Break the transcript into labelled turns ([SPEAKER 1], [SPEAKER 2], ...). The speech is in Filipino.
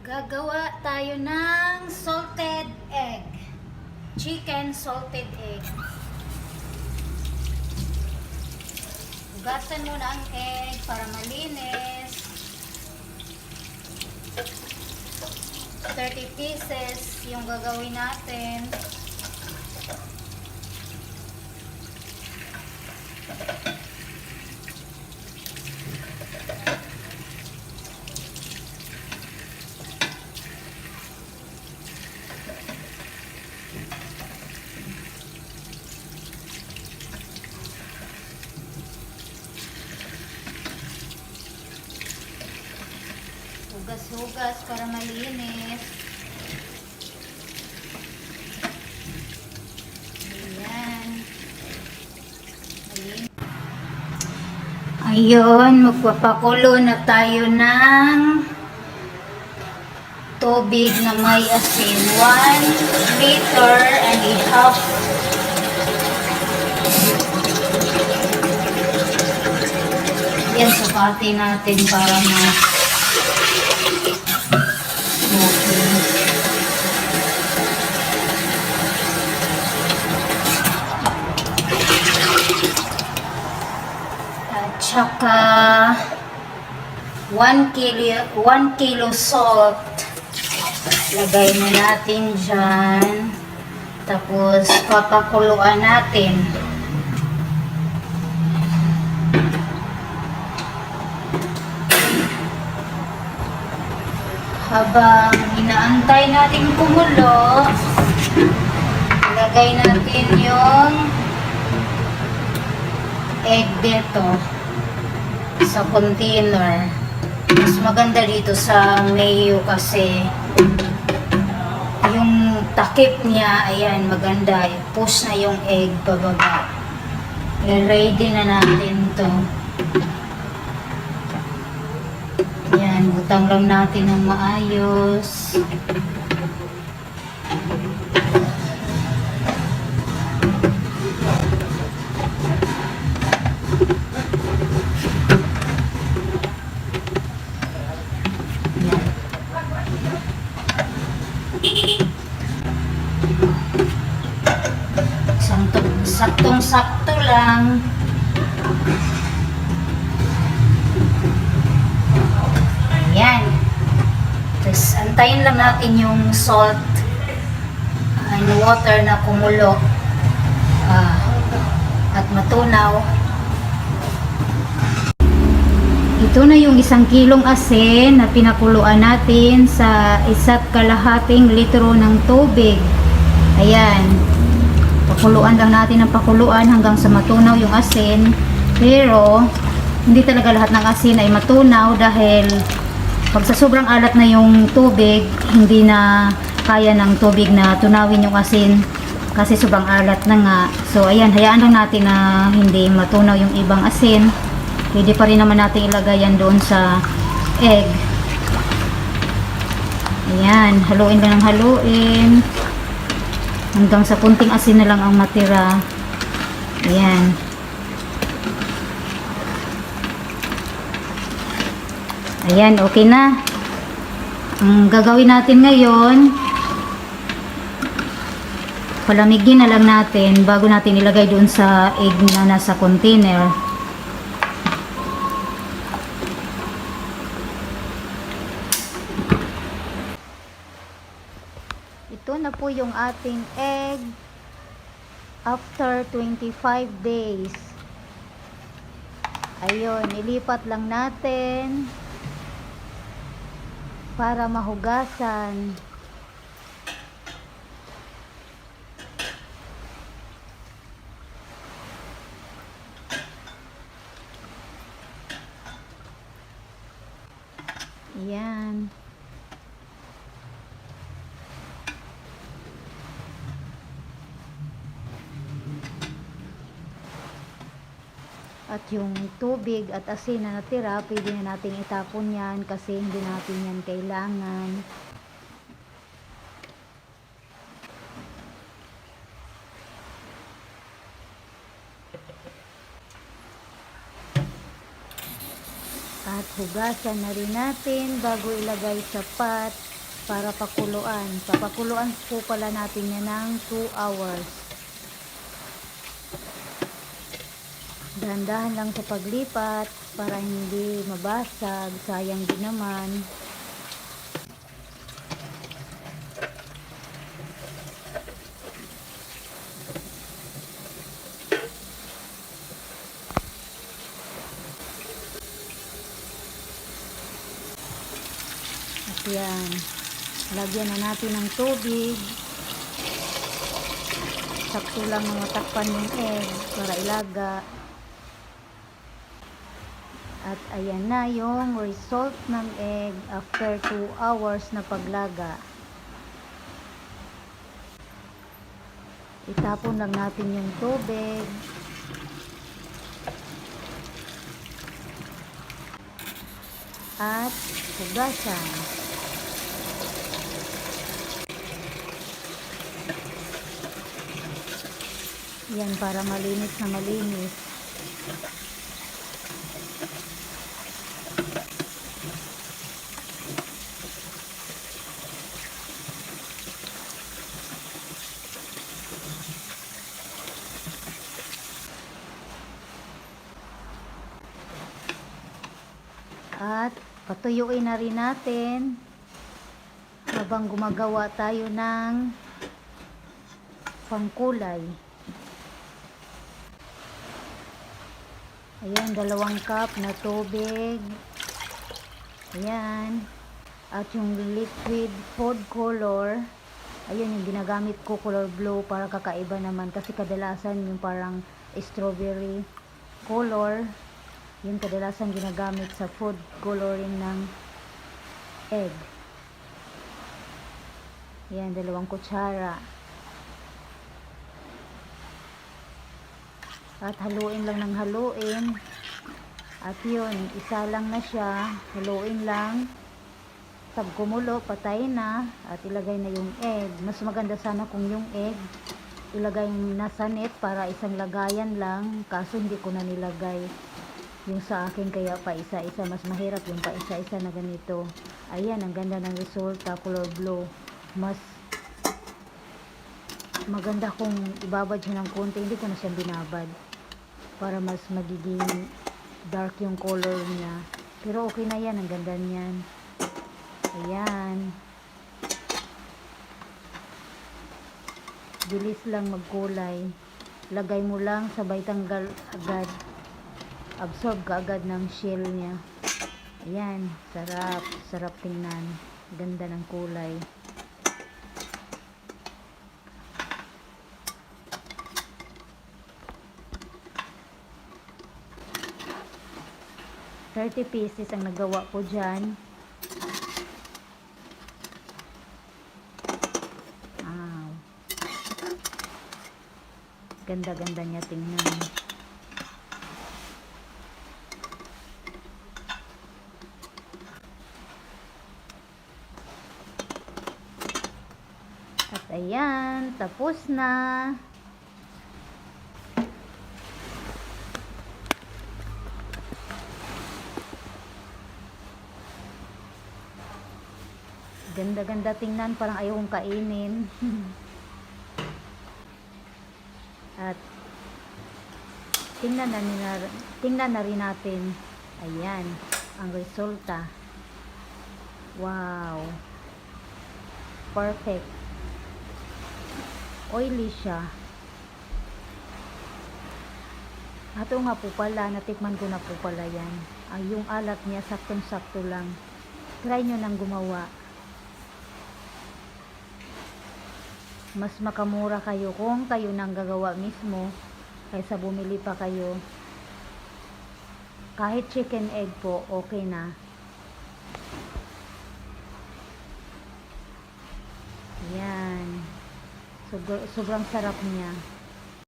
[SPEAKER 1] Gagawa tayo ng salted egg. Chicken salted egg. Hugasan muna ang egg para malinis. 30 pieces yung gagawin natin. Hugas-hugas para malinis. Ayan. Ayun, magpapakulo na tayo ng tubig na may asin. 1 liter and a half. Yan, sukatin natin para at saka 1 kilo salt. Lagay na natin dyan. Tapos papakuluan natin. Habang inaantay natin kumulo, ilagay natin yung egg dito sa container. Mas maganda dito sa mayo kasi yung takip niya, ayan, maganda. I-push na yung egg pababa. I-ready na natin to. Yan, butang lang natin ng maayos. Saktong-sakto lang. Ayan. Tapos, antayin lang natin yung salt and water na kumulo at matunaw. Ito na yung 1 kilong asin na pinakuluan natin sa 1.5 litro ng tubig. Ayan. Pakuluan lang natin ng pakuluan hanggang sa matunaw yung asin. Pero, hindi talaga lahat ng asin ay matunaw dahil pag sa sobrang alat na yung tubig, hindi na kaya ng tubig na tunawin yung asin kasi sobrang alat na nga. So, ayan, hayaan lang natin na hindi matunaw yung ibang asin. Pwede pa rin naman natin ilagay yan doon sa egg. Ayan, haluin lang ng haluin. Hanggang sa kunting asin na lang ang matira. Ayan. Ayan, okay na. Ang gagawin natin ngayon, palamigin na lang natin bago natin ilagay doon sa egg na nasa container. Ito na po yung ating egg after 25 days. Ayun, ilipat lang natin para mahugasan. Ayan. At yung tubig at asin na natira, pwede na natin itapon yan kasi hindi natin yan kailangan. At hugasan na rin natin bago ilagay sa pot. para pakuluan. Papakuluan po pala natin yan ng 2 hours. Dahan-dahan lang sa paglipat para hindi mabasag. Sayang din naman. At yan. Lagyan na natin ng tubig. Sakto lang na matakpan yung egg para ilaga. At ayan na yung result ng egg after 2 hours na paglaga. Itapon lang natin yung tubig. At hugasan. Yan para malinis na malinis. At patuyuin na rin natin habang gumagawa tayo ng pangkulay. Ayan, 2 cup na tubig. Ayan. At yung liquid food color, ayun yung ginagamit ko, color blue, para kakaiba naman. Kasi kadalasan yung parang strawberry color, yung kadalasan ginagamit sa food coloring ng egg. Yan, 2 kutsara. At haluin lang ng haluin. At yun, isa lang na siya. Haluin lang. Pag kumulo, patay na. At ilagay na yung egg. Mas maganda sana kung yung egg ilagay nasa net para isang lagayan lang. Kaso hindi ko na nilagay yung sa akin, kaya pa isa-isa. Mas mahirap yung pa isa-isa na ganito. Ayan, ang ganda ng resulta, color blue. Mas maganda kung ibabad siya ng konti. Hindi ko na siya binabad para mas magiging dark yung color niya. Pero okay na yan, ang ganda niyan. Ayan. Bilis lang magkulay. Lagay mo lang, sabay tanggal agad. Absorb ka agad ng shell niya. Ayan, sarap. Sarap tingnan. Ganda ng kulay. $30 ang nagawa ko dyan. Wow. Ganda-ganda niya tingnan. At ayan, tapos na. Ganda-ganda tingnan, parang ayaw kong kainin. At tingnan na rin natin. Ayan, ang resulta. Wow. Perfect. Oily siya. Ato nga po pala, natikman ko na po pala yan. Yung alat niya, saktong-sakto lang. Try nyo nang gumawa. Mas makamura kayo kung kayo nang gagawa mismo kaysa bumili pa kayo. Kahit chicken egg po, okay na. Yan. Sobrang sarap niya.